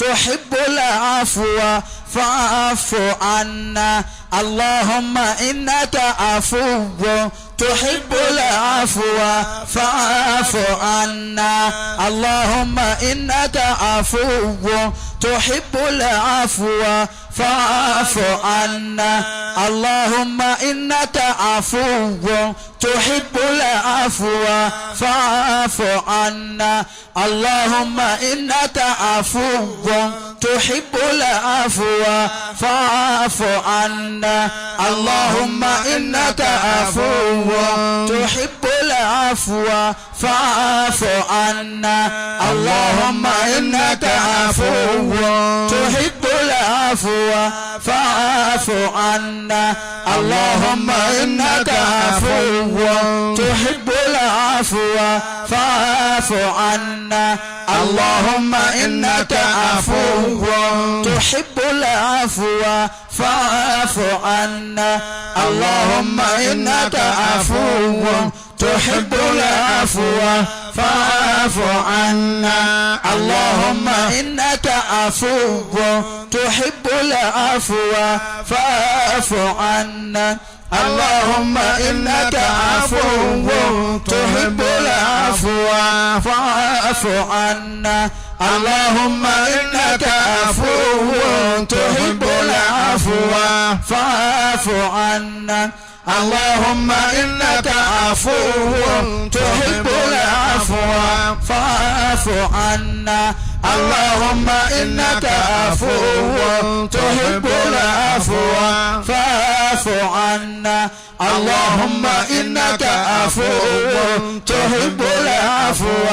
تحب العفو فاعف عنا اللهم إنك عفو تحب العفو فاعف عنا اللهم إنك عفو تحب العفو فاعف عنا اللهم إنك عفو تحب العفو فاعف عنا اللهم إنك عفو تحب العفو فاعف عنا اللهم إنك عفو تحب العفو فاعف عنا اللهم إنك عفو تحب العفو فاعف عنا اللهم إنك عفو تحب العفو فاعف عنا اللهم إنك عفو تحب العفو فاعف عنا اللهم إنك عفو تحب العفو فاعف عنا اللهم إنك عفو تحب العفو فاعف عنا اللهم إنك عفو تحب العفو فاعف عنا اللهم إنك عفو تحب العفو فاعف عنا اللهم إنك عفو تحب العفو فاعف عنا اللهم إنك عفو تحب العفو فاعف عنا اللهم إنك عفو تحب العفو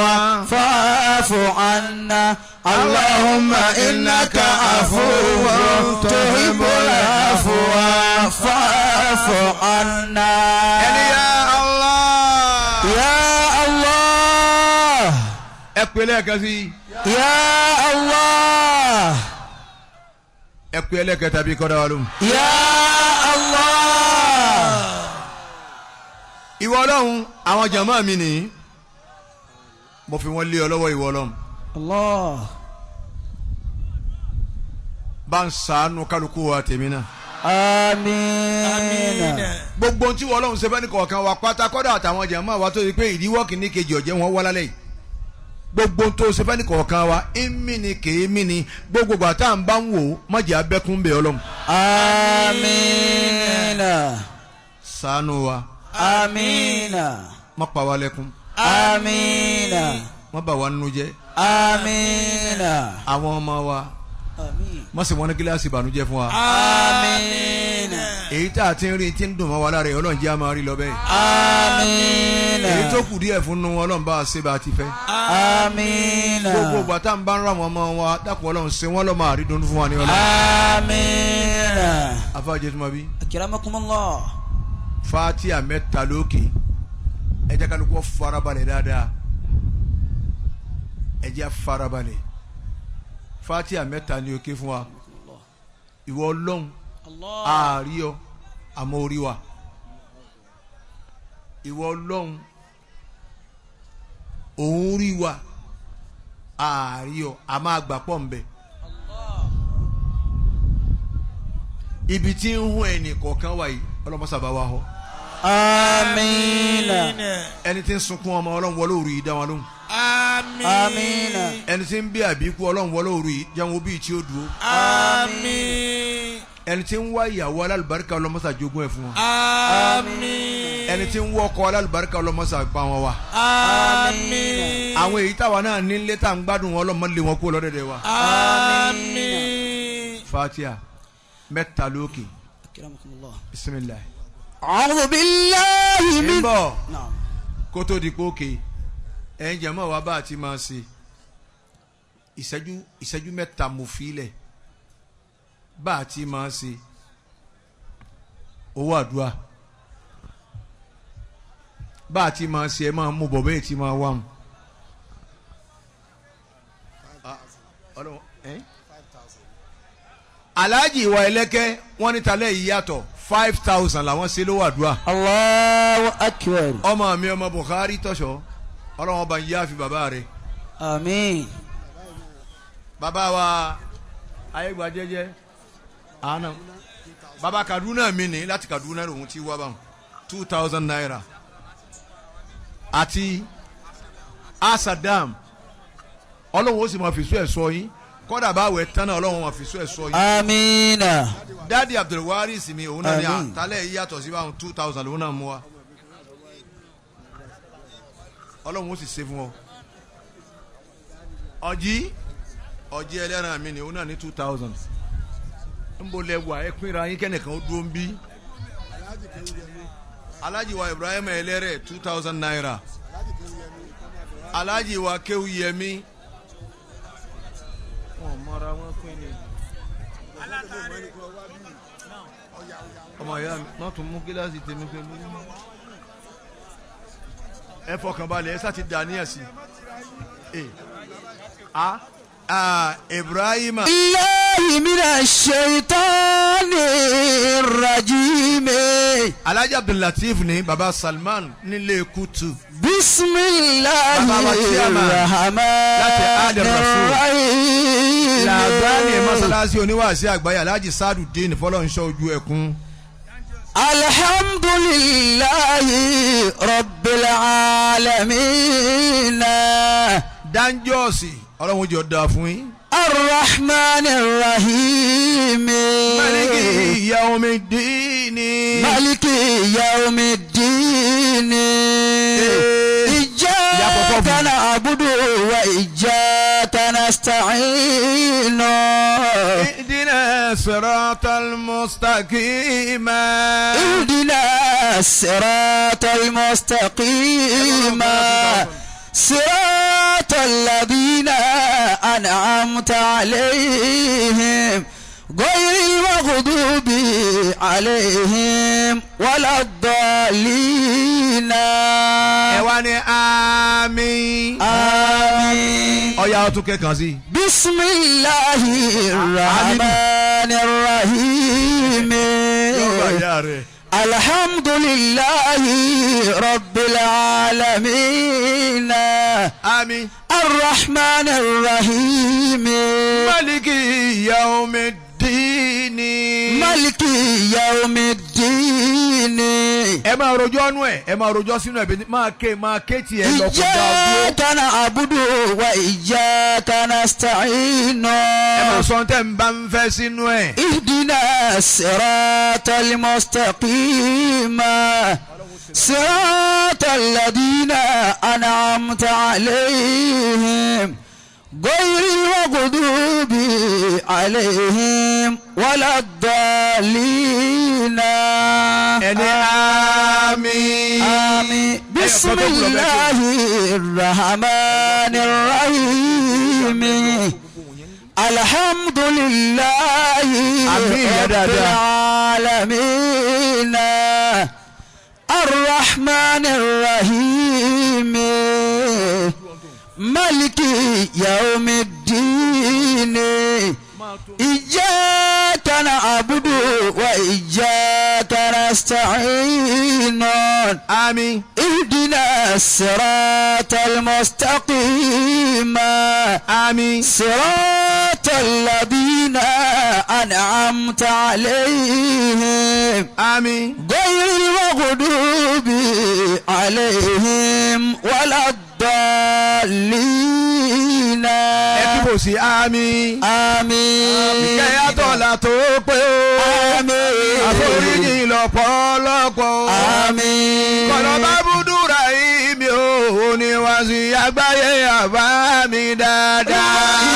فاعف عنا اللهم إنك عفو تحب العفو فاعف عنا يا الله يا الله اقبل كذي يا الله اقبل كتابي كدالم يا الله ìwọ Ọlọ́run àwọn jàmáà mi ni mo fi wọ́n lé ọ lọ́wọ́ ìwọ Ọlọ́run Allah bá ń ṣàánú kálukú wa tèmi náà àmín gbogbo tí ìwọ Ọlọ́run ṣe fẹ́ ní kọ̀ọ̀kan wa pátá kọ́dà àtàwọn jàmáà wa tó yẹ pé ìdíwọ́ kìíní kejì ọ̀jẹ̀ wọn wá lálẹ́ yìí gbogbo tó ṣe fẹ́ ní kọ̀ọ̀kan wa ìmí ni kèémí ni gbogbo àtà ń bá ń wò mọ̀jẹ̀ abẹ́kún bẹ̀ Ọlọ́run àmín ṣàánú wa àmín má pa wá lẹ́kún àmín má bà wá nínú jẹ́ àmín àwọn ọmọ wa má ṣe wọ́n ní kíláàsì ìbànújẹ́ fún wa àmín èyí tá a ti ń rí tí ń dùn mọ́ wa lára Ọlọ́run jẹ́ a máa rí lọ bẹ́ẹ̀ àmín èyí tó kù díẹ̀ fún nu Ọlọ́run bá a ṣe bá a ti fẹ́ àmín gbogbo bàtà ń bá ń ra wọn ọmọ wa dàpọ̀ Ọlọ́run ṣe wọ́n lọ́mọ àrídùn fún wa ní Ọlọ́run àmín afáàjẹ tó ma bí akramakumullah Fatiha mẹ́ta lókè ẹ jẹ́ kálukú farabalẹ̀ dáadáa ẹ jẹ́ farabalẹ̀ Fatiha mẹ́ta ní òkè fún wa ìwọ Ọlọ́run àárí ọ àmọ́ orí wa ìwọ Ọlọ́run òun rí wa àárí ọ àmọ́ àgbà pọ̀ ń bẹ ibi tí ń hún ẹnì kọ̀ọ̀kan wà yìí ọlọ́mọsàbá wa họ àmín ẹni tí ń sunkún ọmọ Ọlọ́run wọlé òru yìí dá wọn lóhùn àmín ẹni tí ń bí àbíkú Ọlọ́run wọlé òru yìí jẹun bí tí ó dúró àmín ẹni tí ń wá ìyàwó alálùbáríkà ọlọ́mọsà jogún ẹ̀ fún wọn àmín ẹni tí ń wọ́kọ alálùbáríkà ọlọ́mọsà pa wọn wá àmín àwọn èyí táwa náà ní ilé tá à ń gbádùn wọn Ọlọ́mọ lé wọn kú lọ́dẹ̀dẹ̀ wa àmín Fatiha mẹ́ta lókè akramakumullah bisimilayi. a'udhu billahi min bọ̀ kó tó di pókè ẹ̀yin jẹ̀mọ́ wa bá a ti máa ṣe ìṣẹ́jú mẹ́ta mo fi lẹ̀ bá a ti máa ṣe owó àdúrà bá a ti máa ṣe ẹ máa mú bọ̀ bẹ́ẹ̀ ti máa wà mu. Alhaji ìwà ẹlẹ́kẹ́ wọ́n ní talẹ́ yìí yàtọ̀ 5,000 làwọn ṣe lówó àdúrà. Allahu akbar. ọmọ mi ọmọ Bukhari tọ̀ṣọ́ ọlọ́wọ́n bá ń yá fi bàbá rẹ̀. àmín. bàbá wa ayégbà jẹ́jẹ́ àná bàbá Kaduna mi ní láti Kaduna lòun ti wá báwọn 2,000 naira àti asadam ọlọ́run ó sì máa fi sọ ẹ̀ sọ yín kọ́dà báwo ẹ̀ tán náà ọlọ́run máa fi sọ ẹ̀ sọ yín. Amina. Dádì Abdulwaris mi òun náà ní àtàlẹ́ yìí yàtọ̀ sí báwọn 2,000 lòun náà mú wa ọlọ́run ó sì ṣe fún ọ. ọjí ẹlẹ́ran mi ni òun náà ní 2,000 ń bọ̀ lẹ́wà ẹ pínra yín kẹ́nìkan ó dúró ń bí. Alhaji wa Ibrahim ẹlẹ́rẹ̀ 2,000 naira. Alhaji wa Kéwúyẹmí wọn mọra wọn pín ní. ọmọ ìyá mi má tún mú gíláàsì tèmi pẹ̀lú. ẹ fọkànbalẹ̀ ẹ sá ti dà níyà sí. Ibrahim. Allahi minash shaitani rajim. Alhaji Abdullatif ni baba Salman nílé Kutu. Bismillahirrahmanirrahim. Làbáni masalasi oníwàásí àgbáyé Alhaji Sadu Deen fọlọ́nṣọ́ ojú ẹkún. Alhamdulillahi rabbil alamin. Danjọ́sì ọlọ́run jọ da fún yín. Ar-Rahmanir-Rahim. Maliki yawmiddini. Maliki yawmiddin. Iyyaka na'budu wa iyyaka nasta'in. Ihdina siratal mustaqim. Ihdina siratal mustaqim. صراط الذين أنعمت عليهم غير المغضوب عليهم ولا الضالين. Ẹ̀wá ni àmín. آمين. Ọ̀yá ọtún kẹ́kàn sí. بسم الله الرحمن الرحيم. Yọ̀ọ̀bà ìyá rẹ̀. الحمد لله رب العالمين. Àmín. الرحمن الرحيم. Maliki yawmiddini. مالك يوم الدين. Ẹ máa rojọ́ nú ẹ̀ ẹ máa rojọ́ sínú ẹ̀bí máa ké tiẹ̀ lọ kó dá dúró. إياك نعبد وإياك نستعين. Ẹ máa sọ tẹ́ ń bá ń fẹ́ sínú ẹ̀. اهدنا الصراط المستقيم. صراط الذين أنعمت عليهم غير المغضوب عليهم ولا الضالين. آمين. آمين. بسم الله الرحمن الرحيم. الحمد لله رب العالمين. الرحمن الرحيم. مالك يوم الدين. إياك نعبد وإياك نستعين. آمين. اهدنا الصراط المستقيم. آمين. صراط الذين أنعمت عليهم آمين. غير المغضوب عليهم ولا الضالين. Ẹ kíbò sí àmín. آمين. Ìkẹyàtọ̀ là tó pé o. آمين. Àforíjì lọ́pọ̀lọpọ̀ o. آمين. Kọ̀lọ̀ bá búdúrà yìí mi ò ní wá sí àgbáyé àbá mi dáadáa.